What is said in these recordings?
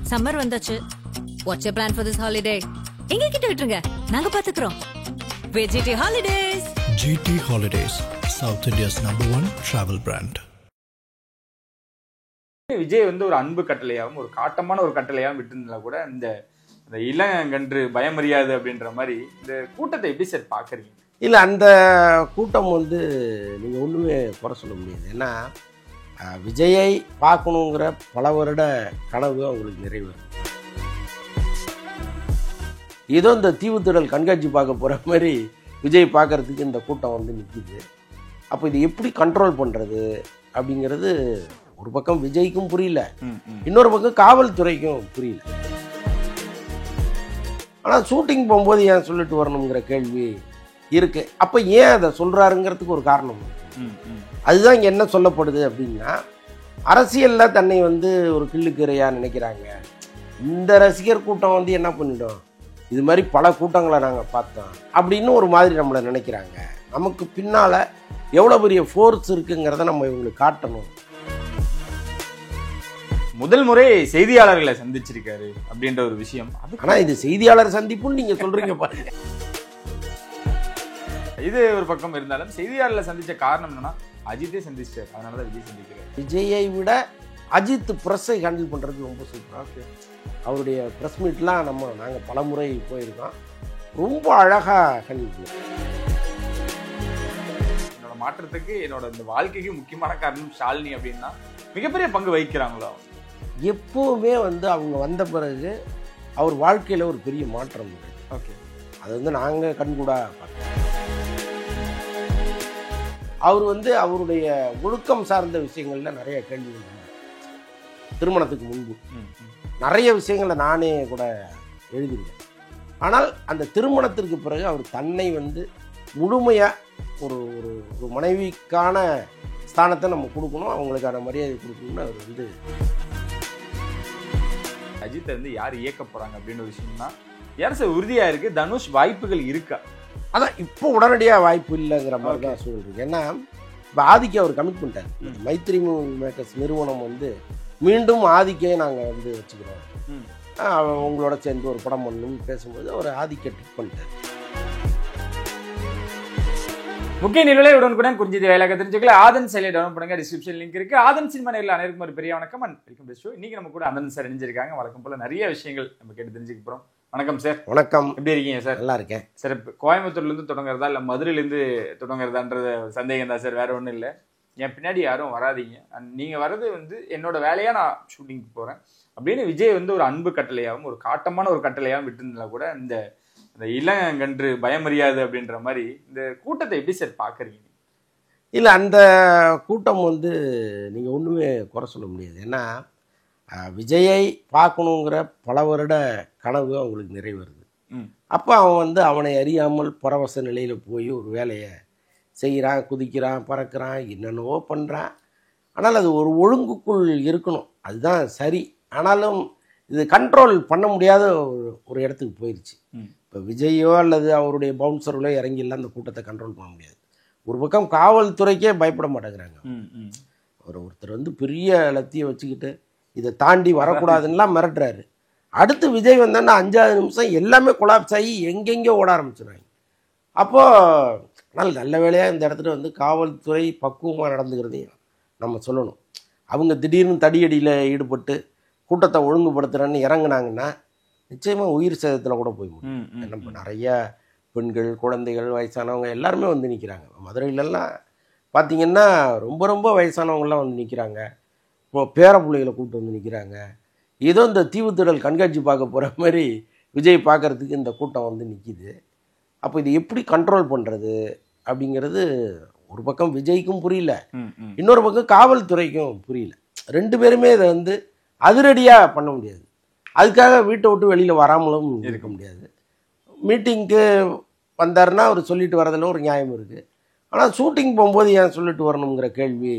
Summer வந்தாச்சு. What's your plan for this holiday? எங்க கிட்ட விட்டுருங்க, நாங்க பாத்துக்கிறோம். VGT Holidays. GT Holidays, South India's #1 travel brand. Vijay வந்து ஒரு அன்பு கட்டளையாகவும் ஒரு காட்டமான ஒரு கட்டளையாகவும் விட்டுருந்தா கூட இந்த இளங்கன்று பயமறியாது அப்படின்ற மாதிரி இந்த கூட்டத்தை எப்படி சார் பார்க்குறீங்க? இல்லை, அந்த கூட்டம் வந்து நீங்கள் ஒன்றுமே குறை சொல்ல முடியாது. ஏன்னா விஜயை பார்க்கணுங்கிற பல வருட கனவு அவங்களுக்கு நிறைவேறும். ஏதோ இந்த தீவுத்திடல் கண்காட்சி பார்க்க போகிற மாதிரி விஜய் பார்க்குறதுக்கு இந்த கூட்டம் வந்து நிற்கிது. அப்போ இது எப்படி கண்ட்ரோல் பண்ணுறது அப்படிங்கிறது ஒரு பக்கம் விஜய்க்கும் புரியல, இன்னொரு பக்கம் காவல்துறைக்கும் புரியல. ஆனால் ஷூட்டிங் போகும்போது ஏன் சொல்லிட்டு வரணுங்கிற கேள்வி இருக்கு. அப்போ ஏன் அதை சொல்கிறாருங்கிறதுக்கு ஒரு காரணம் இருக்கு. அதுதான் இங்கே என்ன சொல்லப்படுது அப்படின்னா, அரசியலில் தன்னை வந்து ஒரு கிள்ளுக்கரையாக நினைக்கிறாங்க. இந்த ரசிகர் கூட்டம் வந்து என்ன பண்ணிடும், இது மாதிரி பல கூட்டங்களை நாங்கள் பார்த்தோம் அப்படின்னு ஒரு மாதிரி நம்மளை நினைக்கிறாங்க. நமக்கு பின்னால் எவ்வளோ பெரிய ஃபோர்ஸ் இருக்குங்கிறத நம்ம இவங்களுக்கு காட்டணும். முதல் முறை செய்தியாளர்களை சந்திச்சிருக்காரு அப்படின்ற ஒரு விஷயம். ஆனால் இது செய்தியாளர் சந்திப்புன்னு நீங்கள் சொல்கிறீங்க பாருங்க. இது ஒரு பக்கம் இருந்தாலும் செய்தியாளர்களை சந்திச்ச காரணம் என்னன்னா அஜித்தே சந்திச்சார், அதனாலதான் விஜய் சந்திக்கிறார். விஜயை விட அஜித் ப்ரெஸ்ஸை ஹேண்டில் பண்ணுறது ரொம்ப சூப்பராக. ஓகே, அவருடைய ப்ரெஸ் மீட்லாம் நாங்கள் பல முறை போயிருக்கோம், ரொம்ப அழகாக ஹேண்டில் பண்ணுவோம். என்னோட மாற்றத்துக்கு என்னோட இந்த வாழ்க்கைக்கு முக்கியமான காரணம் ஷாலினி அப்படின்னா மிகப்பெரிய பங்கு வகிக்கிறாங்களோ. எப்போவுமே வந்து அவங்க வந்த பிறகு அவர் வாழ்க்கையில் ஒரு பெரிய மாற்றம் இருக்கு. ஓகே, அது வந்து நாங்கள் கண்கூடா பார்த்தோம். அவர் வந்து அவருடைய ஒழுக்கம் சார்ந்த விஷயங்களில் நிறைய கேள்விகள் திருமணத்துக்கு முன்பு நிறைய விஷயங்களை நானே கூட எழுதியிருக்கேன். ஆனால் அந்த திருமணத்திற்கு பிறகு அவர் தன்னை வந்து முழுமையாக ஒரு ஒரு மனைவிக்கான ஸ்தானத்தை நம்ம கொடுக்கணும், அவங்களுக்கான மரியாதை கொடுக்கணும்னு அவர் வந்து. அஜித்தை வந்து யார் இயக்க போறாங்க அப்படின்னு ஒரு விஷயம்னா யார் சார் உறுதியா இருக்கு? தனுஷ் வாய்ப்புகள் இருக்கா? அதான் இப்போ உடனடியாக வாய்ப்பு இல்லைங்கிற மாதிரி தான் சொல்லிருக்கு. ஏன்னா இப்போ ஆதிக்கை அவர் கமிட் பண்ணிட்டார். மைத்ரி மூவி மேக்கர்ஸ் நிறுவனம் வந்து மீண்டும் ஆதிக்கையை நாங்கள் வந்து வச்சுக்கிறோம், உங்களோட சேர்ந்து ஒரு படம் பண்ணணும்னு பேசும்போது அவர் ஆதிக்கை டிக் பண்ணிட்டார். முக்கிய நிலையை உடனுக்குடன் குறிஞ்சிது வேலையாக தெரிஞ்சுக்கல ஆதன் செயலை டவுன்லோட் பண்ணுங்க, டிஸ்கிரிப்ஷன் லிங்க் இருக்கு. ஆதன் சினிமா நேரில் அனைவருக்கும் ஒரு பெரிய வணக்கம் அண்ட் வெல்கம் டு ஷோ. இன்னைக்கு நம்ம கூட ஆதன் சார் இணைஞ்சிருக்காங்க. வழக்கம் போல நிறைய விஷயங்கள் நம்ம கேட்டு தெரிஞ்சுக்க போறோம். வணக்கம் சார். வணக்கம், எப்படி இருக்கீங்க சார்? நல்லா இருக்கேன் சார். கோயம்புத்தூர்ல இருந்து தொடங்குறதா இல்ல மதுரையில இருந்து தொடங்குறதான்றது சந்தேகம் தான் சார், வேற ஒன்றும் இல்லை. என் பின்னாடி யாரும் வராதிங்க, நீங்க வர்றது வந்து என்னோட வேலையா நான் ஷூட்டிங்க்கு போறேன் அப்படின்னு விஜய் வந்து ஒரு அன்பு கட்டளையாகவும் ஒரு காட்டமான ஒரு கட்டளையாகவும் விட்டுருந்தா கூட இந்த இளங்கன்று பயமறியாது அப்படின்ற மாதிரி இந்த கூட்டத்தை எப்படி சார் பாக்குறீங்க? இல்லை, அந்த கூட்டம் வந்து நீங்கள் ஒன்றுமே குறை சொல்ல முடியாது. ஏன்னா விஜயை பார்க்கணுங்கிற பல வருட கனவு அவங்களுக்கு நிறைவேறுது. அப்போ அவன் வந்து அவனை அறியாமல் பரவச நிலையில் போய் ஒரு வேலையை செய்கிறான், குதிக்கிறான், பறக்கிறான், என்னென்னவோ பண்ணுறான். ஆனால் அது ஒரு ஒழுங்குக்குள் இருக்கணும், அதுதான் சரி. ஆனாலும் இது கண்ட்ரோல் பண்ண முடியாத ஒரு இடத்துக்கு போயிடுச்சு. இப்போ விஜயோ அல்லது அவருடைய பவுன்சர்களோ இறங்கிலாம் அந்த கூட்டத்தை கண்ட்ரோல் பண்ண முடியாது. ஒரு பக்கம் காவல்துறைக்கே பயப்பட மாட்டேங்கிறாங்க. ஒருத்தர் வந்து பெரிய லத்தியை வச்சுக்கிட்டு இதை தாண்டி வரக்கூடாதுன்னெலாம் மிரட்டுறாரு. அடுத்து விஜய் வந்தோன்னா 5வது நிமிஷம் எல்லாமே கொலாப்ஸ் ஆகி எங்கெங்கே ஓட ஆரம்பிச்சிடுறாங்க. அப்போது ஆனால் நல்ல வேலையாக இந்த இடத்துல வந்து காவல்துறை பக்குவமாக நடந்துக்கிறதையும் நம்ம சொல்லணும். அவங்க திடீர்னு தடியடியில் ஈடுபட்டு கூட்டத்தை ஒழுங்குபடுத்துகிறேன்னு இறங்குனாங்கன்னா நிச்சயமாக உயிர் சேதத்தில் கூட போய் முடியும். நம்ம நிறைய பெண்கள், குழந்தைகள், வயசானவங்க எல்லாருமே வந்து நிற்கிறாங்க. மதுரையிலலாம் பார்த்திங்கன்னா ரொம்ப ரொம்ப வயசானவங்களாம் வந்து நிற்கிறாங்க. இப்போ பேர பிள்ளைகளை கூப்பிட்டு வந்து நிற்கிறாங்க. ஏதோ இந்த தீவுத்திடல் கண்காட்சி பார்க்க போகிற மாதிரி விஜய் பார்க்குறதுக்கு இந்த கூட்டம் வந்து நிற்கிது. அப்போ இது எப்படி கண்ட்ரோல் பண்ணுறது அப்படிங்கிறது ஒரு பக்கம் விஜய்க்கும் புரியல, இன்னொரு பக்கம் காவல்துறைக்கும் புரியல. ரெண்டு பேருமே இதை வந்து அதிரடியாக பண்ண முடியாது. அதுக்காக வீட்டை விட்டு வெளியில் வராமலும் இருக்க முடியாது. மீட்டிங்க்கு வந்தாருன்னா அவர் சொல்லிட்டு வரதில் ஒரு நியாயம் இருக்குது. ஆனால் ஷூட்டிங் போகும்போது ஏன் சொல்லிட்டு வரணுங்கிற கேள்வி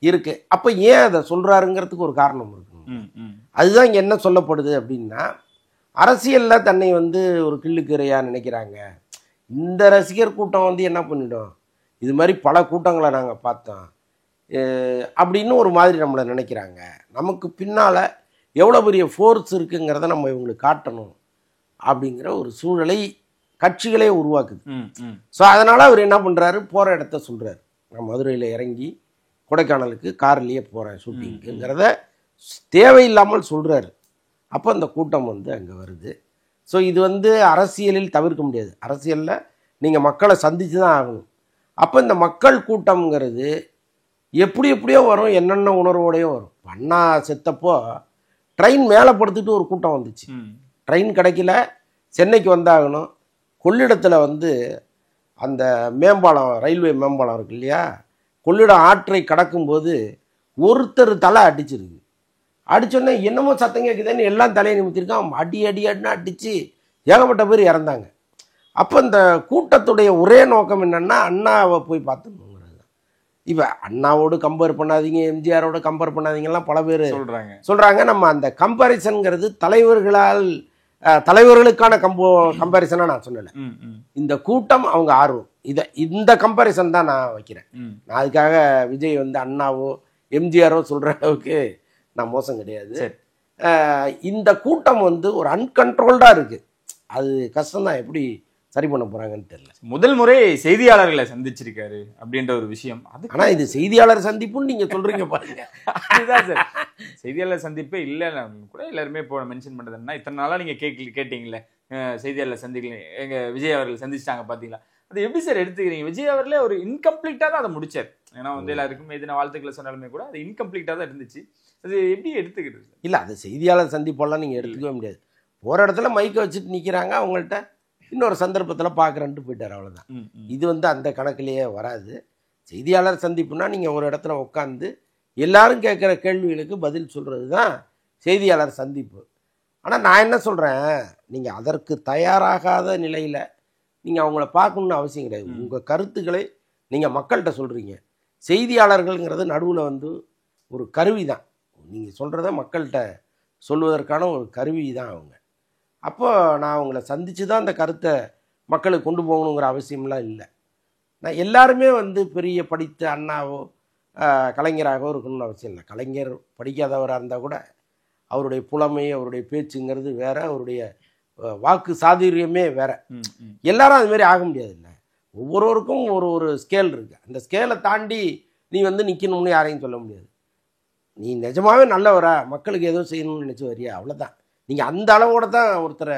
இருக்குது. அப்போ ஏன் அதை சொல்கிறாருங்கிறதுக்கு ஒரு காரணம் இருக்கு. அதுதான் இங்கே என்ன சொல்லப்படுது அப்படின்னா, அரசியலில் தன்னை வந்து ஒரு கிள்ளுக்கரையாக நினைக்கிறாங்க. இந்த ரசிகர் கூட்டம் வந்து என்ன பண்ணிடும், இது மாதிரி பல கூட்டங்களை நாங்கள் பார்த்தோம் அப்படின்னு ஒரு மாதிரி நம்மளை நினைக்கிறாங்க. நமக்கு பின்னால் எவ்வளோ பெரிய ஃபோர்ஸ் இருக்குங்கிறத நம்ம இவங்களுக்கு காட்டணும் அப்படிங்கிற ஒரு சூழலை கட்சிகளே உருவாக்குது. ஸோ அதனால் அவர் என்ன பண்ணுறாரு, போகிற இடத்த சொல்கிறார், நான் மதுரையில் இறங்கி கொடைக்கானலுக்கு கார்லேயே போகிறேன் ஷூட்டிங்கிறத தேவையில்லாமல் சொல்கிறாரு. அப்போ அந்த கூட்டம் வந்து அங்கே வருது. ஸோ இது வந்து அரசியலில் தவிர்க்க முடியாது. அரசியலில் நீங்கள் மக்களை சந்தித்து தான் ஆகணும். அப்போ இந்த மக்கள் கூட்டம்ங்கிறது எப்படியோ வரும், என்னென்ன உணர்வோடையும் வரும். அண்ணா செத்தப்போ ட்ரெயின் மேலே படுத்துட்டு ஒரு கூட்டம் வந்துச்சு. ட்ரெயின் கிடைக்கல, சென்னைக்கு வந்தாகணும். கொள்ளிடத்தில் வந்து அந்த மேம்பாலம், ரயில்வே மேம்பாலம் இருக்கு இல்லையா, கொள்ளிடம் ஆற்றை கடக்கும்போது ஒருத்தர் தலை அடிச்சிருக்கு. அடிச்சோடனே என்னமோ சத்தம் கேட்குதுன்னு எல்லாம் தலையை நிமித்திருக்கான். அடின்னு அடித்து ஏகப்பட்ட பேர் இறந்தாங்க. அப்போ இந்த கூட்டத்துடைய ஒரே நோக்கம் என்னென்னா அண்ணாவை போய் பார்த்துக்கணுங்கிறது தான். இப்போ அண்ணாவோடு கம்பேர் பண்ணாதீங்க, எம்ஜிஆரோட கம்பேர் பண்ணாதீங்கலாம் பல பேர் சொல்கிறாங்க. நம்ம அந்த கம்பேரிசன்கிறது தலைவர்களுக்கான கம்பேரிசனாக நான் சொல்லலை. இந்த கூட்டம் அவங்க ஆர்வம், இந்த கம்பேரிசன் தான் நான் வைக்கிறேன். நான் அதுக்காக விஜய் வந்து அண்ணாவோ எம்ஜிஆரோ சொல்கிற அளவுக்கு நான் மோசம் கிடையாது. இந்த கூட்டம் வந்து ஒரு அன்கண்ட்ரோல்டாக இருக்குது. அது கஷ்டம்தான், எப்படி சரி பண்ண போகிறாங்கன்னு தெரியல. முதல் முறை செய்தியாளர்களை சந்திச்சிருக்காரு அப்படின்ற ஒரு விஷயம். ஆனால் இது செய்தியாளர் சந்திப்புன்னு நீங்கள் சொல்கிறீங்க பாருங்க. அதுதான் சார், செய்தியாளர் சந்திப்பே இல்லை கூட எல்லாருமே இப்போ மென்ஷன் பண்ணுறதுன்னா, இத்தனை நாளாக நீங்கள் கேட்டீங்களே செய்தியாளர் சந்திக்கல, எங்கள் விஜய் அவர்கள் சந்திச்சிட்டாங்க பார்த்தீங்களா, அது எப்படி சார் எடுத்துக்கிறீங்க? விஜய் அவர்களே ஒரு இன்கம்ப்ளீட்டாக தான் அதை முடிச்சார். ஏன்னா வந்து எல்லாருக்கும் எதுனா வாழ்த்துக்களை சொன்னாலுமே கூட அது இன்கம்ப்ளீட்டாக தான் இருந்துச்சு. அது எப்படி எடுத்துக்கிறது? இல்லை, அது செய்தியாளர் சந்திப்பெல்லாம் நீங்கள் எடுத்துக்கவே முடியாது. போகிற இடத்துல மைக்கை வச்சுட்டு நிற்கிறாங்க, அவங்கள்ட்ட இன்னொரு சந்தர்ப்பத்தில் பார்க்குறேன்ட்டு போயிட்டார், அவ்வளோதான். இது வந்து அந்த கணக்கிலேயே வராது. செய்தியாளர் சந்திப்புனா நீங்கள் ஒரு இடத்துல உட்காந்து எல்லாரும் கேட்குற கேள்விகளுக்கு பதில் சொல்கிறது தான் செய்தியாளர் சந்திப்பு. ஆனால் நான் என்ன சொல்கிறேன், நீங்கள் அதற்கு தயாராகாத நிலையில் நீங்கள் அவங்கள பார்க்கணுன்னு அவசியம் கிடையாது. உங்கள் கருத்துக்களை நீங்கள் மக்கள்கிட்ட சொல்கிறீங்க. செய்தியாளர்கள்ங்கிறது நடுவில் வந்து ஒரு கருவி தான். நீங்கள் சொல்கிறத மக்கள்கிட்ட சொல்வதற்கான ஒரு கருவி தான் அவங்க. அப்போ நான் அவங்கள சந்தித்து தான் அந்த கருத்தை மக்களுக்கு கொண்டு போகணுங்கிற அவசியம்லாம் இல்லை. நான் எல்லாருமே வந்து பெரிய படித்த அண்ணாவோ கலைஞராகவோ இருக்கணும்னு அவசியம் இல்லை. கலைஞர் படிக்காதவராக இருந்தால் கூட அவருடைய புலமை, அவருடைய பேச்சுங்கிறது வேறு, அவருடைய வாக்கு சாதுரியமே வேறு. எல்லாரும் அதுமாரி ஆக முடியாது இல்லை. ஒவ்வொருவருக்கும் ஒரு ஸ்கேல் இருக்குது. அந்த ஸ்கேலை தாண்டி நீ வந்து நிற்கணும்னு யாரையும் சொல்ல முடியாது. நீ நிஜமாகவே நல்லவரா, மக்களுக்கு ஏதோ செய்யணும்னு நினச்சி வரியா, அவ்வளோதான். நீங்கள் அந்த அளவோடு தான் ஒருத்தரை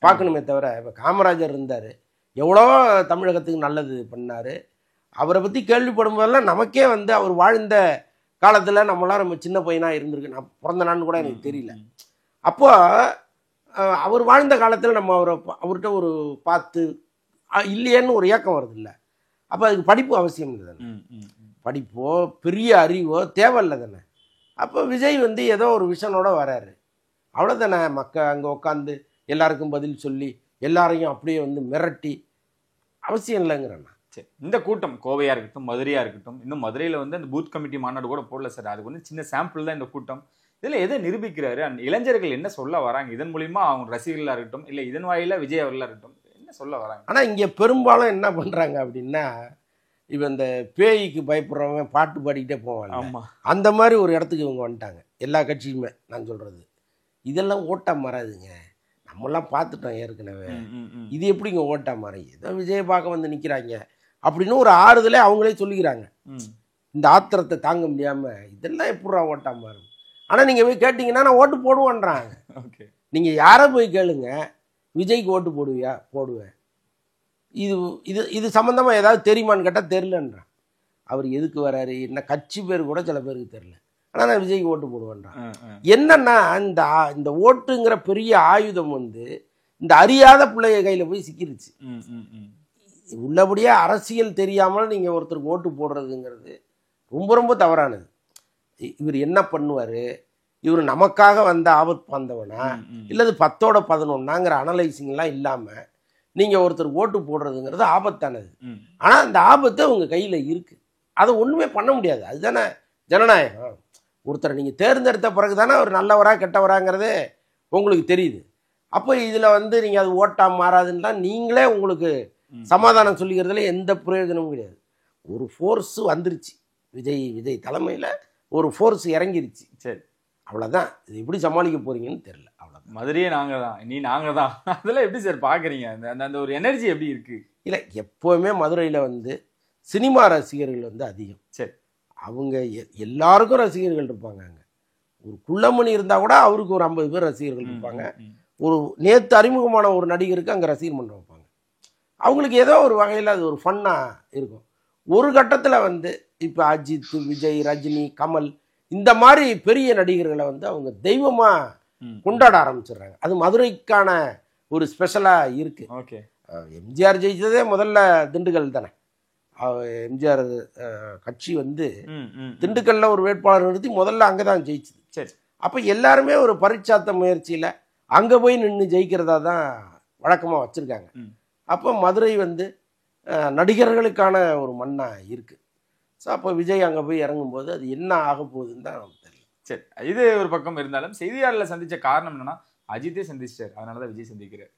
பார்க்கணுமே தவிர, இப்போ காமராஜர் இருந்தார், எவ்வளோ தமிழகத்துக்கு நல்லது பண்ணார். அவரை பற்றி கேள்விப்படும் போதெல்லாம் நமக்கே வந்து அவர் வாழ்ந்த காலத்தில் நம்மளாம் நம்ம சின்ன பையனாக இருந்திருக்கு. நான் பிறந்த நான்னு கூட எனக்கு தெரியல. அப்போது அவர் வாழ்ந்த காலத்தில் நம்ம அவர்கிட்ட ஒரு பார்த்து இல்லையேன்னு ஒரு ஏக்கம் வருது இல்லை. அப்போ அதுக்கு படிப்பு அவசியம் இல்லை தானே, படிப்போ பெரிய அறிவோ தேவையில்லை தானே. அப்போ விஜய் வந்து ஏதோ ஒரு விஷனோட வராரு, அவ்வளோதானே. அங்கே உட்காந்து எல்லாருக்கும் பதில் சொல்லி எல்லாரையும் அப்படியே வந்து மிரட்டி அவசியம் இல்லைங்கிறேண்ணா. சரி, இந்த கூட்டம் கோவையாக இருக்கட்டும், மதுரையாக இருக்கட்டும், இன்னும் மதுரையில் வந்து அந்த பூத் கமிட்டி மாநாடு கூட போடல சார். அதுக்கு வந்து சின்ன சாம்பிள் தான் இந்த கூட்டம். இதில் எதை நிரூபிக்கிறாரு? அந்த இளைஞர்கள் என்ன சொல்ல வராங்க? இதன் மூலிமா அவங்க ரசிகர்களாக இருக்கட்டும், இல்லை இதன் வாயில விஜய் அவர்களாக இருக்கட்டும், என்ன சொல்ல வராங்க? ஆனால் இங்கே பெரும்பாலும் என்ன பண்ணுறாங்க அப்படின்னா, இப்போ இந்த பேய்க்கு பயப்படுறவங்க பாட்டு பாடிக்கிட்டே போவாங்க. ஆமாம், அந்த மாதிரி ஒரு இடத்துக்கு இவங்க வந்துட்டாங்க. எல்லா கட்சியுமே நான் சொல்கிறது இதெல்லாம் ஓட்டா மாறாதுங்க. நம்மளாம் பார்த்துட்டோம் ஏற்கனவே. இது எப்படிங்க ஓட்டா மாறி? ஏதோ விஜயை பார்க்க வந்து நிற்கிறாங்க அப்படின்னு ஒரு ஆறுதலே அவங்களே சொல்லிக்கிறாங்க. இந்த ஆத்திரத்தை தாங்க முடியாமல் இதெல்லாம் எப்படா ஓட்டா மாறும்? ஆனால் நீங்கள் போய் கேட்டிங்கன்னா நான் ஓட்டு போடுவேன்றாங்க. ஓகே, நீங்கள் யாரை போய் கேளுங்க, விஜய்க்கு ஓட்டு போடுவியா? போடுவேன். இது இது இது சம்மந்தமாக ஏதாவது தெரியுமான்னு கேட்டால் தெரிலன்றான். அவர் எதுக்கு வராரு, என்ன கட்சி பேர் கூட சில பேருக்கு தெரில. ஆனால் நான் விஜய்க்கு ஓட்டு போடுவேன்றான். என்னன்னா இந்த ஓட்டுங்கிற பெரிய ஆயுதம் வந்து இந்த அறியாத பிள்ளைய கையில் போய் சிக்கிருச்சு. உள்ளபடியாக அரசியல் தெரியாமல் நீங்கள் ஒருத்தருக்கு ஓட்டு போடுறதுங்கிறது ரொம்ப ரொம்ப தவறானது. இவர் என்ன பண்ணுவார், இவர் நமக்காக வந்த ஆபத்து வந்தவனா இல்லது 10-11ங்கிற அனலைசிங்லாம் இல்லாமல் நீங்கள் ஒருத்தர் ஓட்டு போடுறதுங்கிறது ஆபத்தானது. ஆனால் அந்த ஆபத்து உங்கள் கையில் இருக்குது, அதை ஒன்றுமே பண்ண முடியாது. அதுதானே ஜனநாயகம். ஒருத்தரை நீங்கள் தேர்ந்தெடுத்த பிறகு தானே அவர் நல்லவரா கெட்டவராங்கிறதே உங்களுக்கு தெரியுது. அப்போ இதில் வந்து நீங்கள் அது ஓட்டா மாறாதுன்னா நீங்களே உங்களுக்கு சமாதானம் சொல்லிக்கிறதுல எந்த பிரயோஜனமும் கிடையாது. ஒரு ஃபோர்ஸு வந்துருச்சு, விஜய் தலைமையில் ஒரு ஃபோர்ஸ் இறங்கிருச்சு. சரி, அவ்வளோதான். இது எப்படி சமாளிக்க போறீங்கன்னு தெரியல. அவ்வளோதான். மதுரையே நாங்க தான், நீ நாங்க தான், அதெல்லாம் எப்படி சார் பாக்குறீங்க? அந்த அந்த ஒரு எனர்ஜி எப்படி இருக்கு? இல்லை, எப்போவுமே மதுரையில் வந்து சினிமா ரசிகர்கள் வந்து அதிகம். சரி. அவங்க எல்லாருக்கும் ரசிகர்கள் இருப்பாங்க. அங்கே ஒரு குள்ளமணி இருந்தால் கூட அவருக்கு ஒரு 50 பேர் ரசிகர்கள் இருப்பாங்க. ஒரு நேற்று அறிமுகமான ஒரு நடிகருக்கு அங்கே ரசிகர் மன்றம் வைப்பாங்க. அவங்களுக்கு ஏதோ ஒரு வகையில் அது ஒரு ஃபன்னாக இருக்கும். ஒரு கட்டத்தில் வந்து இப்போ அஜித், விஜய், ரஜினி, கமல் இந்த மாதிரி பெரிய நடிகர்களை வந்து அவங்க தெய்வமாக கொண்டாட ஆரம்பிச்சிடுறாங்க. அது மதுரைக்கான ஒரு ஸ்பெஷலாக இருக்குது. ஓகே. எம்ஜிஆர் ஜெயிச்சதே முதல்ல திண்டுக்கல் தானே. எம்ஜிஆர் கட்சி வந்து திண்டுக்கல்ல ஒரு வேட்பாளர் நிறுத்தி முதல்ல அங்கே தான் ஜெயிச்சுது. சரி. அப்போ எல்லாருமே ஒரு பரீட்சாத்த முயற்சியில் அங்கே போய் நின்று ஜெயிக்கிறதா தான் வழக்கமாக வச்சுருக்காங்க. அப்போ மதுரை வந்து நடிகர்களுக்கான ஒரு மண்ணாக இருக்குது. ஸோ அப்போ விஜய் அங்கே போய் இறங்கும்போது அது என்ன ஆக போகுதுன்னு தான் நமக்கு தெரியல. சரி, இது ஒரு பக்கம் இருந்தாலும் செய்தியாளர்களை சந்திச்ச காரணம் என்னன்னா அஜித்தே சந்திச்சார், அதனால தான் விஜய் சந்திக்கிறார்.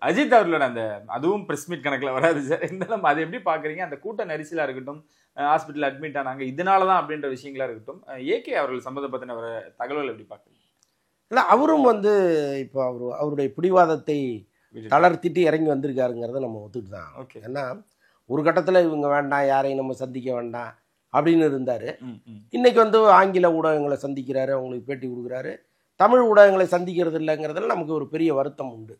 அஜித் அவர்களோட அந்த அதுவும் பிரஸ் மீட் கணக்கில் வராது சார். இருந்தாலும் அதை எப்படி பார்க்குறீங்க? அந்த கூட்ட நெரிசலாக இருக்கட்டும், ஹாஸ்பிட்டல் அட்மிட் ஆனாங்க, இதனால தான் அப்படின்ற விஷயங்களா இருக்கட்டும், ஏகே அவர்கள் சம்மந்தப்பத்தின வர தகவல்கள் எப்படி பார்க்குறீங்க? இல்லை, அவரும் வந்து இப்போ அவருடைய பிடிவாதத்தை தளர்த்திட்டு இறங்கி வந்திருக்காருங்கிறத நம்ம ஒத்துட்டு தான். ஓகே. ஏன்னா ஒரு கட்டத்தில் இவங்க வேண்டாம், யாரையும் நம்ம சந்திக்க வேண்டாம் அப்படின்னு இருந்தார். இன்னைக்கு வந்து ஆங்கில ஊடகங்களை சந்திக்கிறாரு, அவங்களுக்கு பேட்டி கொடுக்குறாரு. தமிழ் ஊடகங்களை சந்திக்கிறது இல்லைங்கிறதுல நமக்கு ஒரு பெரிய வருத்தம் உண்டு.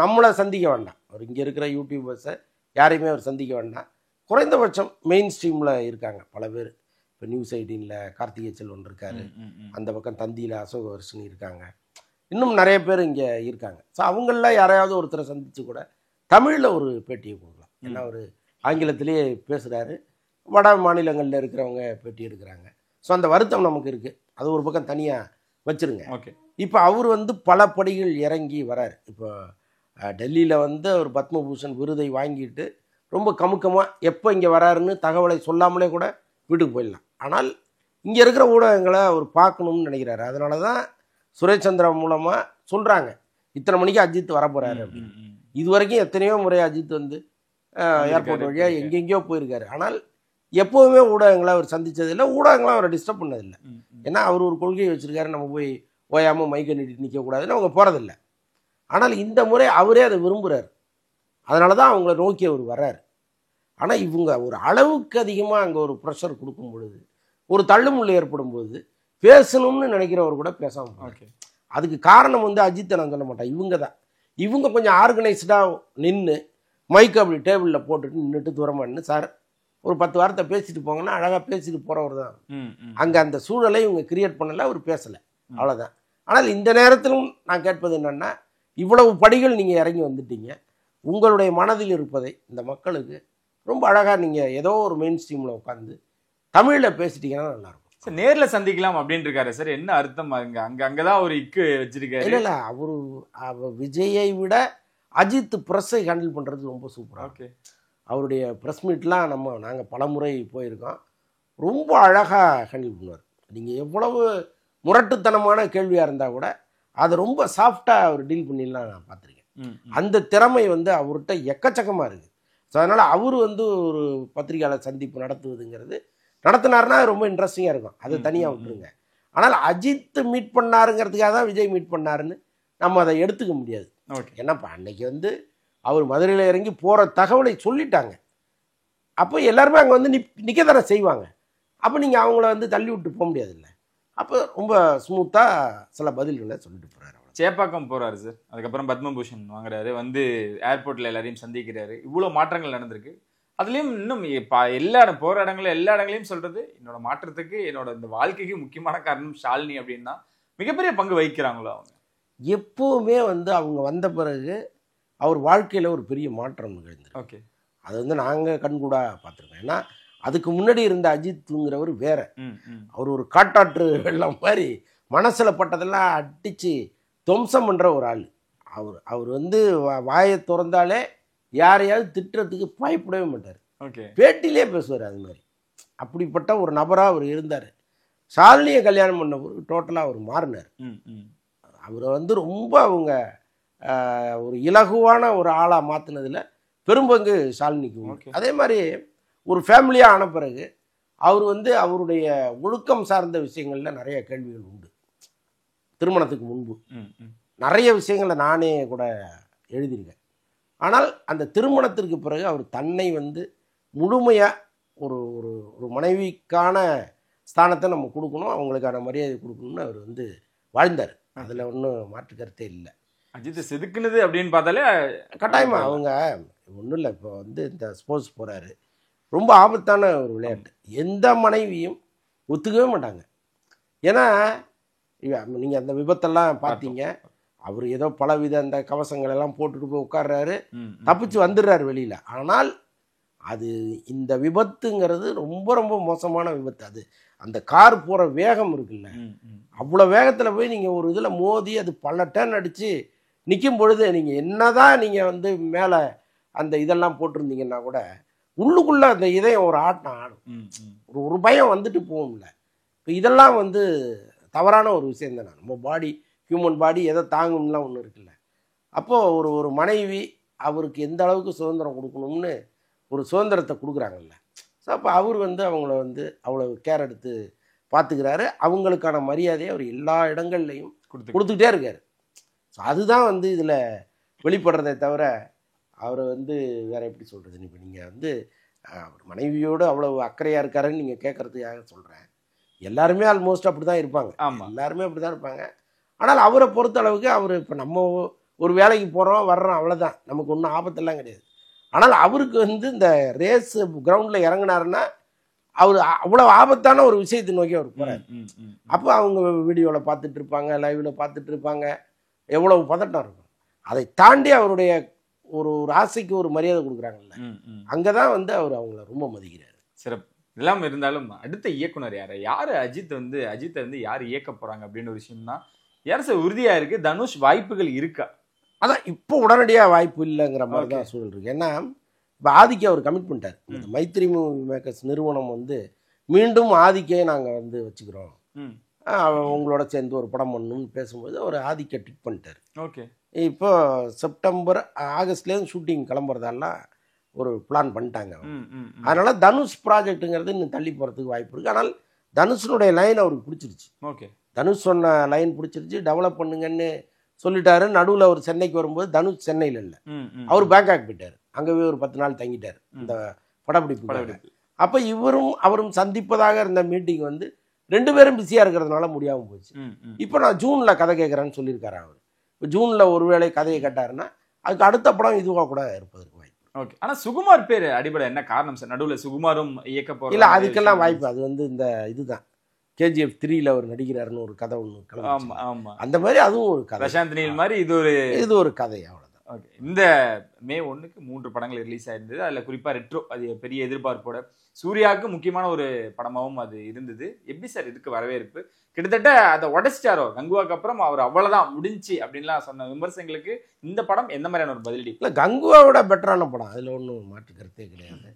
நம்மளை சந்திக்க வேண்டாம், அவர் இங்கே இருக்கிற யூடியூபர்ஸை யாரையுமே அவர் சந்திக்க வேண்டாம். குறைந்தபட்சம் மெயின் ஸ்ட்ரீமில் இருக்காங்க பல பேர். இப்போ நியூஸ் 18ல் கார்த்திகை செல்வன் இருக்காரு, அந்த பக்கம் தந்தியில் அசோகவர்ஷினி இருக்காங்க, இன்னும் நிறைய பேர் இங்கே இருக்காங்க. ஸோ அவங்கள யாரையாவது ஒருத்தரை சந்தித்து கூட தமிழில் ஒரு பேட்டியை கொடுக்கலாம். ஏன்னா அவர் ஆங்கிலத்திலேயே பேசுகிறாரு, வட மாநிலங்களில் இருக்கிறவங்க பேட்டி எடுக்கிறாங்க. ஸோ அந்த வருத்தம் நமக்கு இருக்குது. அது ஒரு பக்கம் தனியாக வச்சுருங்க. ஓகே. இப்போ அவர் வந்து பல படிகள் இறங்கி வரார். இப்போ டெல்லியில் வந்து அவர் பத்மபூஷன் விருதை வாங்கிட்டு ரொம்ப கமுக்கமாக எப்போ இங்கே வராருன்னு தகவலை சொல்லாமலே கூட வீட்டுக்கு போயிடலாம். ஆனால் இங்கே இருக்கிற ஊடகங்களை அவர் பார்க்கணும்னு நினைக்கிறாரு. அதனால தான் சுரேஷ் சந்திரா மூலமாக சொல்கிறாங்க இத்தனை மணிக்கு அஜித் வரப்போகிறாரு அப்படின்னு. இது வரைக்கும் எத்தனையோ முறை அஜித் வந்து ஏர்போர்ட் வழியாக எங்கெங்கேயோ போயிருக்காரு. ஆனால் எப்போவுமே ஊடகங்களை அவர் சந்தித்ததில்லை, ஊடகங்களை அவரை டிஸ்டர்ப் பண்ணதில்லை. ஏன்னா அவர் ஒரு கொள்கையை வச்சுருக்காரு, நம்ம போய் ஓயாமல் மைக்கை நீட்டி நிற்கக்கூடாதுன்னு அவங்க போகிறதில்ல. ஆனால் இந்த முறை அவரே அதை விரும்புகிறார். அதனால தான் அவங்கள நோக்கி அவர் வர்றார். ஆனால் இவங்க ஒரு அளவுக்கு அதிகமாக அங்கே ஒரு ப்ரெஷர் கொடுக்கும் பொழுது, ஒரு தள்ளுமுள்ளு ஏற்படும் போது பேசணும்னு நினைக்கிறவர் கூட பேசாமல். ஓகே. அதுக்கு காரணம் வந்து அஜித்தை நான் சொல்ல மாட்டேன், இவங்க தான். இவங்க கொஞ்சம் ஆர்கனைஸ்டாக நின்று மைக்கு அப்படி டேபிளில் போட்டுட்டு நின்றுட்டு தூரமாக நின்று சார் ஒரு 10 வார்த்தை பேசிட்டு போங்கன்னா அழகாக பேசிட்டு போகிறவர் தான். அங்கே அந்த சூழலை இவங்க கிரியேட் பண்ணலை, அவர் பேசலை, அவ்வளோதான். ஆனால் இந்த நேரத்திலும் நான் கேட்பது என்னென்னா, இவ்வளவு படிகள் நீங்கள் இறங்கி வந்துட்டீங்க, உங்களுடைய மனதில் இருப்பதை இந்த மக்களுக்கு ரொம்ப அழகாக நீங்கள் ஏதோ ஒரு மெயின் ஸ்ட்ரீமில் உட்காந்து தமிழில் பேசிட்டீங்கன்னா நல்லாயிருக்கும். சார் நேரில் சந்திக்கலாம் அப்படின்னு இருக்காரு சார், என்ன அர்த்தம்? அங்கதான் ஒரு இக்கு வச்சிருக்காரு. இல்லை, அவர் விஜயை விட அஜித் ப்ரெஸ்ஸை ஹேண்டில் பண்ணுறது ரொம்ப சூப்பராக. ஓகே. அவருடைய ப்ரெஸ் மீட்லாம் நாங்கள் பல முறை போயிருக்கோம், ரொம்ப அழகாக ஹேண்டில் பண்ணுவார். நீங்கள் எவ்வளவு முரட்டுத்தனமான கேள்வியாக இருந்தால் கூட அதை ரொம்ப சாஃப்டாக அவர் டீல் பண்ணிடலாம் நான் பார்த்துருக்கேன். அந்த திறமை வந்து அவர்கிட்ட எக்கச்சக்கமாக இருக்குது. ஸோ அதனால் அவர் வந்து ஒரு பத்திரிகையாளர் சந்திப்பு நடத்தினார்னா ரொம்ப இன்ட்ரெஸ்டிங்காக இருக்கும், அதை தனியாக விட்டுருங்க. ஆனால் அஜித் மீட் பண்ணாருங்கிறதுக்காக தான் விஜய் மீட் பண்ணாருன்னு நம்ம அதை எடுத்துக்க முடியாது. ஏன்னாப்பா அன்னைக்கு வந்து அவர் மதுரையில் இறங்கி போகிற தகவலை சொல்லிட்டாங்க. அப்போ எல்லாருமே அங்கே வந்து நிற்க தானே செய்வாங்க. அப்போ நீங்கள் அவங்கள வந்து தள்ளி விட்டு போக முடியாதுல்ல. அப்போ ரொம்ப ஸ்மூத்தாக சில பதில்களை சொல்லிட்டு போகிறாரு. சேப்பாக்கம் போகிறாரு சார், அதுக்கப்புறம் பத்மபூஷன் வாங்குறாரு, வந்து ஏர்போர்ட்டில் எல்லாரையும் சந்திக்கிறாரு. இவ்வளோ மாற்றங்கள் நடந்திருக்கு. அதுலேயும் இன்னும் போகிற எல்லா இடங்களையும் சொல்கிறது, என்னோட மாற்றத்துக்கு என்னோட இந்த வாழ்க்கைக்கு முக்கியமான காரணம் ஷாலினி அப்படின்னா மிகப்பெரிய பங்கு வகிக்கிறாங்களோ அவங்க. எப்போவுமே வந்து அவங்க வந்த பிறகு அவர் வாழ்க்கையில் ஒரு பெரிய மாற்றம் நிகழ்ந்துருக்கு. ஓகே. அது வந்து நாங்கள் கண்கூடாக பார்த்துருக்கோம். ஏன்னா அதுக்கு முன்னாடி இருந்த அஜித்துங்கிறவர் வேற. அவர் ஒரு காட்டாற்று வெள்ளம் மாதிரி மனசில் பட்டதெல்லாம் அடித்து துவம்சம் பண்ணுற ஒரு ஆள். அவர் வந்து வாயை திறந்தாலே யாரையாவது திட்டுறதுக்கு பயப்படவே மாட்டார். ஓகே. பேட்டிலே பேசுவார். அது மாதிரி அப்படிப்பட்ட ஒரு நபராக அவர் இருந்தார். ஷாலினியை கல்யாணம் பண்ண பிறகு டோட்டலாக அவர் மாறினார். அவரை வந்து ரொம்ப அவங்க ஒரு இலகுவான ஒரு ஆளாக மாற்றினதில் பெரும்பங்கு ஷாலினிக்கு. அதே மாதிரி ஒரு ஃபேமிலியாக ஆன பிறகு அவர் வந்து அவருடைய ஒழுக்கம் சார்ந்த விஷயங்களில் நிறைய கேள்விகள் உண்டு. திருமணத்துக்கு முன்பு நிறைய விஷயங்களை நானே கூட எழுதியிருக்கேன். ஆனால் அந்த திருமணத்திற்கு பிறகு அவர் தன்னை வந்து முழுமையாக ஒரு ஒரு ஒரு மனைவிக்கான ஸ்தானத்தை நம்ம கொடுக்கணும், அவங்களுக்கான மரியாதை கொடுக்கணும்னு அவர் வந்து வாழ்ந்தார். அதில் ஒன்றும் மாற்று கருத்தே இல்லை. அஜித் செதுக்குனது அப்படின்னு பார்த்தாலே கட்டாயமா அவங்க ஒன்றும் இல்லை. இப்போ வந்து இந்த ஸ்போர்ட்ஸ் போகிறாரு, ரொம்ப ஆபத்தான ஒரு விளையாட்டு. எந்த மனைவியும் ஒத்துக்கவே மாட்டாங்க. ஏன்னா நீங்கள் அந்த விபத்தெல்லாம் பார்த்தீங்க. அவர் ஏதோ பலவித அந்த கவசங்கள் எல்லாம் போட்டுட்டு போய் உட்கார்றாரு, தப்பிச்சு வந்துடுறாரு வெளியில். ஆனால் அது இந்த விபத்துங்கிறது ரொம்ப ரொம்ப மோசமான விபத்து. அது அந்த கார் போகிற வேகம் இருக்குல்ல, அவ்வளோ வேகத்தில் போய் நீங்கள் ஒரு இதில் மோதி அது பல டர்ன் அடித்து நிற்கும் பொழுது நீங்கள் என்னதான் நீங்கள் வந்து மேலே அந்த இதெல்லாம் போட்டிருந்தீங்கன்னா கூட உள்ளுக்குள்ளே அந்த இதயம் ஒரு ஆட்டம் ஆடும், ஒரு பயம் வந்துட்டு போகும்ல. இப்போ இதெல்லாம் வந்து தவறான ஒரு விஷயம் தானே. நம்ம பாடி, ஹியூமன் பாடி எதை தாங்கும்லாம் ஒன்று இருக்குல்ல. அப்போது ஒரு மனைவி அவருக்கு எந்த அளவுக்கு சுதந்திரம் கொடுக்கணும்னு ஒரு சுதந்திரத்தை கொடுக்குறாங்கல்ல. ஸோ அப்போ அவர் வந்து அவங்கள வந்து அவ்வளோ கேர் எடுத்து பார்த்துக்கிறாரு. அவங்களுக்கான மரியாதையை அவர் எல்லா இடங்கள்லையும் கொடுத்துக்கிட்டே இருக்கார். ஸோ அதுதான் வந்து இதில் வெளிப்படுறதை தவிர அவரை வந்து வேறு எப்படி சொல்கிறது. இப்போ நீங்கள் வந்து அவர் மனைவியோடு அவ்வளோ அக்கறையாக இருக்காருன்னு நீங்கள் கேட்குறதுக்காக சொல்கிறேன். எல்லாருமே ஆல்மோஸ்ட் அப்படி தான் இருப்பாங்க. எல்லாருமே அப்படி தான் இருப்பாங்க. ஆனால் அவரை பொறுத்த அளவுக்கு அவர் இப்போ நம்ம ஒரு வேலைக்கு போகிறோம் வர்றோம், அவ்வளோதான், நமக்கு ஒன்றும் ஆபத்தெல்லாம் கிடையாது. ஆனால் அவருக்கு வந்து இந்த ரேஸ் கிரவுண்டில் இறங்கினாருன்னா அவர் அவ்வளோ ஆபத்தான ஒரு விஷயத்தை நோக்கி அவர் போகிறார். அப்போ அவங்க வீடியோவில் பார்த்துட்டு இருப்பாங்க, லைவில் பார்த்துட்டு இருப்பாங்க, எவ்வளவு பதட்டம் இருக்கும். அதை தாண்டி அவருடைய ஒரு ஆசைக்கு ஒரு மரியாதை கொடுக்குறாங்கல்ல, அங்கே தான் வந்து அவர் அவங்கள ரொம்ப மதிக்கிறார். சிறப்பு. இதெல்லாம் இருந்தாலும் அடுத்த இயக்குனர் யார் அஜித்தை வந்து யார் இயக்க போகிறாங்க அப்படின்னு ஒரு விஷயம் தான் யார் சார் உறுதியாக இருக்குது. தனுஷ் வாய்ப்புகள் இருக்கா? அதான் இப்போ உடனடியாக வாய்ப்பு இல்லைங்கிற மாதிரி தான் சூழல் இருக்குது. ஏன்னா இப்போ ஆதிக்கே அவர் கமிட் பண்ணிட்டார். இந்த மைத்ரி மூவி மேக்கர்ஸ் நிறுவனம் வந்து மீண்டும் ஆதிக்கே நாங்கள் வந்து வச்சுக்கிறோம், உங்களோட சேர்ந்து ஒரு படம் பண்ணணும்னு பேசும்போது அவர் ஆதிக்க டிக் பண்ணிட்டார். ஓகே. இப்போ செப்டம்பர் ஆகஸ்ட்லேருந்து ஷூட்டிங் கிளம்புறதெல்லாம் ஒரு பிளான் பண்ணிட்டாங்க. அதனால் தனுஷ் ப்ராஜெக்ட்டுங்கிறது இன்னும் தள்ளி போகிறதுக்கு வாய்ப்பு இருக்குது. ஆனால் தனுஷனுடைய லைன் அவருக்கு பிடிச்சிருச்சு. ஓகே. தனுஷ் சொன்ன லைன் பிடிச்சிருச்சு, டெவலப் பண்ணுங்கன்னு சொல்லிட்டாரு. நடுவில் அவர் சென்னைக்கு வரும்போது தனுஷ் சென்னையில் இல்லை, அவர் பேங்காக் போயிட்டார். அங்கேயே ஒரு 10 நாள் தங்கிட்டார் இந்த படப்பிடிப்பு. அப்போ இவரும் அவரும் சந்திப்பதாக இருந்த மீட்டிங் வந்து 2 பேரும் பிஸியாக இருக்கிறதுனால முடியாமல் போச்சு. இப்போ நான் ஜூனில் கதை கேட்குறேன்னு சொல்லியிருக்காரு அவர். இப்போ ஜூனில் ஒருவேளை கதையை கேட்டாருன்னா அதுக்கு அடுத்த படம் இதுவாக கூட இருப்பதற்கு வாய்ப்பு. ஓகே. ஆனால் சுகுமார் பேர் அடிப்படை என்ன காரணம் சார்? நடுவில் சுகுமாரும் இயக்க போகிறோம் இல்லை, அதுக்கெல்லாம் வாய்ப்பு. அது வந்து இந்த இதுதான் KGF 3ல் அவர் நடிக்கிறாருன்னு ஒரு கதை ஒன்று. அந்த மாதிரி அதுவும் ஒரு கதை. பிரசாந்த் நீல் மாதிரி இது ஒரு கதை, அவ்வளோதான். ஓகே. இந்த மே 1க்கு 3 படங்கள் ரிலீஸ் ஆயிருந்தது. அதில் குறிப்பாக ரெட்ரோ அது பெரிய எதிர்பார்ப்போட சூர்யாவுக்கு முக்கியமான ஒரு படமாகவும் அது இருந்தது. எப்படி சார் இதுக்கு வரவேற்பு? கிட்டத்தட்ட அதை உடச்சிட்டாரோ கங்குவாக்கு அப்புறம் அவர் அவ்வளோதான் முடிஞ்சு அப்படின்லாம் சொன்ன விமர்சனங்களுக்கு இந்த படம் எந்த மாதிரியான ஒரு பதிலடி? இல்லை, கங்குவாவோட பெட்டரான படம், அதில் ஒன்றும் மாற்று கருத்தே கிடையாது.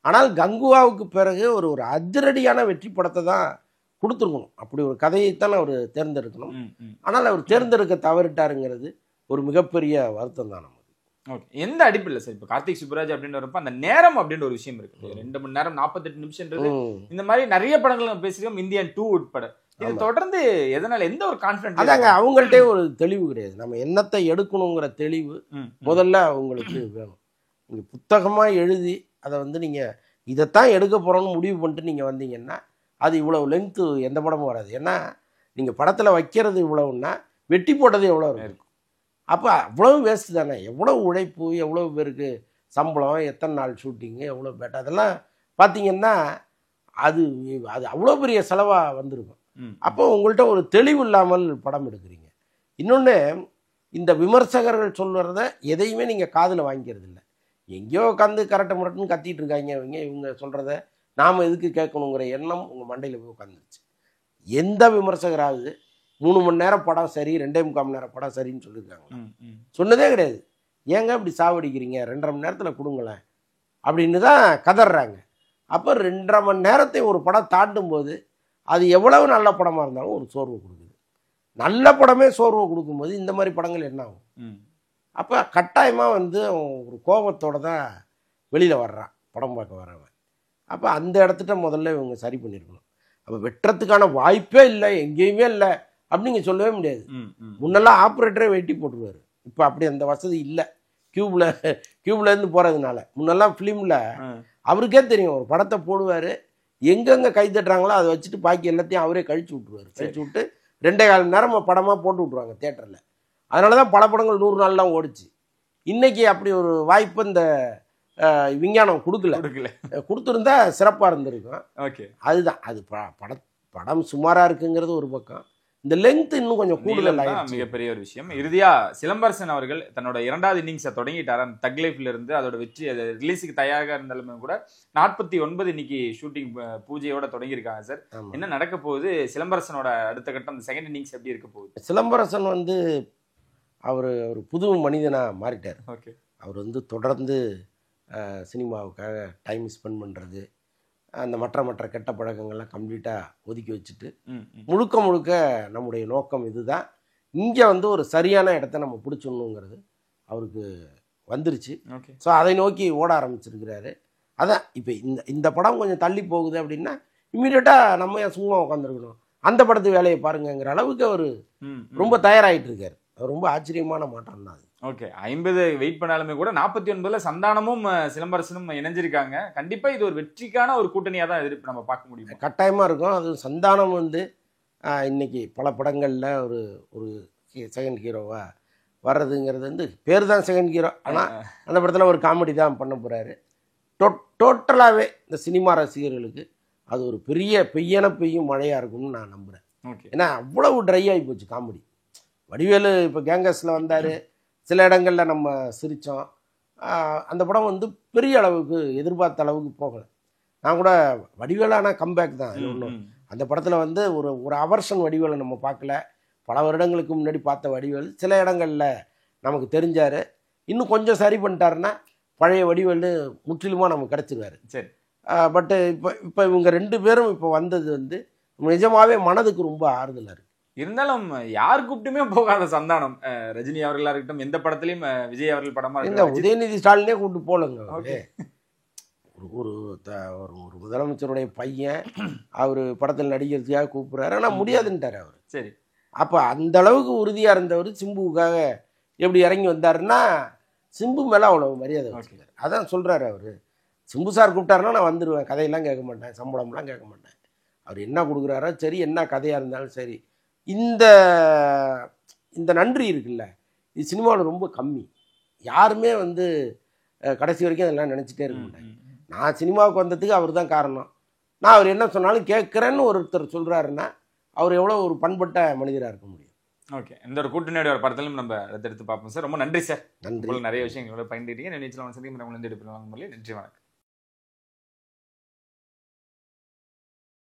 ஆனால் கங்குவாவுக்கு பிறகு ஒரு அதிரடியான வெற்றி படத்தை தான் கொடுத்துருக்கணும். அப்படி ஒரு கதையைத்தான் அவர் தேர்ந்தெடுக்கணும். ஆனால் அவர் தேர்ந்தெடுக்க தவறிட்டாருங்கிறது ஒரு மிகப்பெரிய வருத்தம் தான் நமக்கு. ஓகே. எந்த அடிப்பில் சார் இப்போ கார்த்திக் சுப்புராஜ் அப்படின்னு வரப்ப அந்த நேரம் அப்படின்னு ஒரு விஷயம் இருக்கு. 2 மணி நேரம் 48 நிமிஷம்ன்றது இந்த மாதிரி நிறைய படங்கள் நம்ம பேசிருக்கோம், இந்தியன் 2 உட்பட. இது தொடர்ந்து எதனால எந்த ஒரு கான்ஃபிடன்ஸ்? அதாங்க, அவங்கள்ட்டே ஒரு தெளிவு கிடையாது. நம்ம என்னத்தை எடுக்கணுங்கிற தெளிவு முதல்ல அவங்களுக்கு வேணும். நீங்கள் புத்தகமாக எழுதி அதை வந்து நீங்கள் இதைத்தான் எடுக்க போகிறோன்னு முடிவு பண்ணிட்டு நீங்கள் வந்தீங்கன்னா அது இவ்வளவு லென்த்து எந்த படமும் வராது. ஏன்னா நீங்கள் படத்தில் வைக்கிறது இவ்வளவுன்னா வெட்டி போட்டது எவ்வளோ இருக்கும். அப்போ அவ்வளவு வேஸ்ட்டு தானே. எவ்வளோ உழைப்பு, எவ்வளோ பேருக்கு சம்பளம், எத்தனை நாள் ஷூட்டிங்கு, எவ்வளோ பேட்டா, அதெல்லாம் பார்த்தீங்கன்னா அது அவ்வளோ பெரிய செலவாக வந்திருக்கும். அப்போ உங்கள்கிட்ட ஒரு தெளிவு இல்லாமல் படம் எடுக்கிறீங்க. இன்னொன்று, இந்த விமர்சகர்கள் சொல்கிறத எதையுமே நீங்கள் காதில் வாங்கிக்கிறது இல்லை. எங்கேயோ உட்காந்து கரெக்டாக முரட்டுன்னு கத்திட்டு இருக்காங்க இவங்க சொல்கிறத நாம் எதுக்கு கேட்கணுங்கிற எண்ணம் உங்கள் மண்டையில் போய் உட்காந்துருச்சு. எந்த விமர்சகராகுது 3 மணி நேரம் படம் சரி, 2.25 மணி நேரம் படம் சரின்னு சொல்லியிருக்காங்க? சொன்னதே கிடையாது. ஏங்க இப்படி சாவடிக்கிறீங்க, 2.5 மணி நேரத்தில் கொடுங்களேன் அப்படின்னு தான் கதறாங்க. அப்போ 2.5 மணி நேரத்தை ஒரு படம் தாண்டும் போது அது எவ்வளவு நல்ல படமாக இருந்தாலும் ஒரு சோர்வு கொடுக்குது. நல்ல படமே சோர்வை கொடுக்கும்போது இந்த மாதிரி படங்கள் என்ன ஆகும்? அப்போ கட்டாயமாக வந்து ஒரு கோபத்தோடு தான் வெளியில் வர்றான் படம் பார்க்க வரவன். அப்போ அந்த இடத்துட்ட முதல்ல இவங்க சரி பண்ணியிருக்கணும். அப்போ வெட்டுறதுக்கான வாய்ப்பே இல்லை, எங்கேயுமே இல்லை அப்படின்னு சொல்லவே முடியாது. முன்னெல்லாம் ஆப்ரேட்டரே வெட்டி போட்டுருவார். இப்போ அப்படி அந்த வசதி இல்லை கியூப்லேருந்து போகிறதுனால. முன்னெல்லாம் ஃபிலிமில் அவருக்கே தெரியும், ஒரு படத்தை போடுவார், எங்கெங்கே கை தட்டுறாங்களோ அதை வச்சுட்டு பாக்கி எல்லாத்தையும் அவரே கழிச்சு விட்ருவார். கழிச்சு விட்டு 2.25 மணி நேரம் படமாக போட்டு விட்ருவாங்க தேட்டரில். அதனால தான் பல படங்கள் 100 நாள்லாம் ஓடிச்சு. இன்றைக்கி அப்படி ஒரு வாய்ப்பு இந்த விஞ்ஞானம் கொடுக்கல. கொடுத்துருந்தா சிறப்பாக இருந்திருக்கும். ஓகே, அதுதான் அது படம் சுமாராக இருக்குங்கிறது ஒரு பக்கம், இந்த லெங்த் இன்னும் கொஞ்சம் கூடுதல் மிகப்பெரிய ஒரு விஷயம். இறுதியா சிலம்பரசன் அவர்கள் தன்னோட 2வது இன்னிங்ஸை தொடங்கிட்டார். அந்த தக் லைஃப்ல இருந்து அதோட வெற்றி அது ரிலீஸுக்கு தயாராக இருந்தாலுமே கூட 49 இன்னைக்கு ஷூட்டிங் பூஜையோட தொடங்கியிருக்காங்க சார். என்ன நடக்க போகுது? சிலம்பரசனோட அடுத்த கட்டம் அந்த செகண்ட் இன்னிங்ஸ் எப்படி இருக்க போகுது? சிலம்பரசன் வந்து அவர் ஒரு புது மனிதனாக மாறிட்டார். ஓகே, அவர் வந்து தொடர்ந்து சினிமாவுக்காக டைம் ஸ்பெண்ட் பண்ணுறது, அந்த மற்ற கெட்ட பழக்கங்கள்லாம் கம்ப்ளீட்டாக ஒதுக்கி வச்சுட்டு முழுக்க நம்முடைய நோக்கம் இதுதான், இங்கே வந்து ஒரு சரியான இடத்த நம்ம பிடிச்சிடணுங்கிறது அவருக்கு வந்துருச்சு. ஸோ அதை நோக்கி ஓட ஆரம்பிச்சிருக்கிறாரு. அதான் இப்போ இந்த படம் கொஞ்சம் தள்ளி போகுது அப்படின்னா இம்மீடியட்டாக நம்ம ஏன் சும்மா உட்காந்துருக்கணும், அந்த படத்து வேலையை பாருங்கிற அளவுக்கு அவர் ரொம்ப தயாராகிட்டு இருக்கார். ரொம்ப ஆச்சரியமான மாற்றம் தான் அது. ஓகே, 50 வெயிட் பண்ணாலுமே கூட 49ல சந்தானமும் சிலம்பரசனும் இணைஞ்சிருக்காங்க. கண்டிப்பா இது ஒரு வெற்றிக்கான ஒரு கூட்டணியாக தான் எதிர்ப்பு நம்ம பார்க்க முடியும். கட்டாயமாக இருக்கும். அது சந்தானம் வந்து இன்னைக்கு பல படங்களில் ஒரு செகண்ட் ஹீரோவாக வர்றதுங்கிறது வந்து பேர் தான் செகண்ட் ஹீரோ, ஆனால் அந்த படத்தில் ஒரு காமெடி தான் பண்ண போகிறாரு. டோட்டலாகவே இந்த சினிமா ரசிகர்களுக்கு அது ஒரு பெய்யும் மழையாக இருக்கும்னு நான் நம்புகிறேன். ஏன்னா அவ்வளவு ட்ரை ஆகி போச்சு காமெடி. வடிவேலு இப்போ கேங்கஸில் வந்தார், சில இடங்களில் நம்ம சிரித்தோம். அந்த படம் வந்து பெரிய அளவுக்கு எதிர்பார்த்த அளவுக்கு போகலை. நான் கூட வடிவேலான கம்பேக் தான் ஒன்றும். அந்த படத்தில் வந்து ஒரு அவர்ஷன் வடிவேலை நம்ம பார்க்கல. பல வருடங்களுக்கு முன்னாடி பார்த்த வடிவேல் சில இடங்களில் நமக்கு தெரிஞ்சார். இன்னும் கொஞ்சம் சரி பண்ணிட்டாருன்னா பழைய வடிவேல் முற்றிலுமாக நமக்கு கிடச்சிருவார். சரி, பட்டு இப்போ இவங்க 2 பேரும் இப்போ வந்தது வந்து நிஜமாகவே மனதுக்கு ரொம்ப ஆறுதலாக இருக்குது. இருந்தாலும் யார் கூப்பிட்டுமே போகாத சந்தானம், ரஜினி அவர்களா இருக்கட்டும், எந்த படத்துலயும் விஜய் அவர்கள் படமா இருக்கட்டும், உதயநிதி ஸ்டாலினே கூப்பிட்டு போலங்க. ஒரு முதலமைச்சருடைய பையன் அவர் படத்தில் நடிக்கிறதுக்காக கூப்பிடுறாரு, ஆனால் முடியாதுன்ட்டார் அவர். சரி, அப்போ அந்த அளவுக்கு உறுதியாக இருந்தவர் சிம்புவுக்காக எப்படி இறங்கி வந்தாருன்னா சிம்பு மேலே அவ்வளோ மரியாதை வச்சுருக்காரு. அதான் சொல்கிறாரு அவர், சிம்பு சார் கூப்பிட்டாருன்னா நான் வந்துடுவேன், கதையெல்லாம் கேட்க மாட்டேன், சம்பளம்லாம் கேட்க மாட்டேன். அவர் என்ன கொடுக்குறாரோ சரி, என்ன கதையாக இருந்தாலும் சரி. இந்த நன்றி இருக்குல்ல, இது சினிமாவில் ரொம்ப கம்மி. யாருமே வந்து கடைசி வரைக்கும் அதெல்லாம் நினச்சிட்டே இருக்க மாட்டாங்க. நான் சினிமாவுக்கு வந்ததுக்கு அவர் தான் காரணம், நான் அவர் என்ன சொன்னாலும் கேட்குறேன்னு ஒருத்தர் சொல்கிறாருன்னா அவர் எவ்வளோ ஒரு பண்பட்ட மனிதராக இருக்க முடியும். ஓகே, இந்த ஒரு கூட்டணியோட ஒரு படத்திலும் நம்ம எடுத்து பார்ப்போம் சார். ரொம்ப நன்றி சார். நன்றி. நிறைய விஷயங்களோட பயந்துட்டீங்க. நினைச்சலாம் சந்திக்கும் நன்றி வணக்கம்.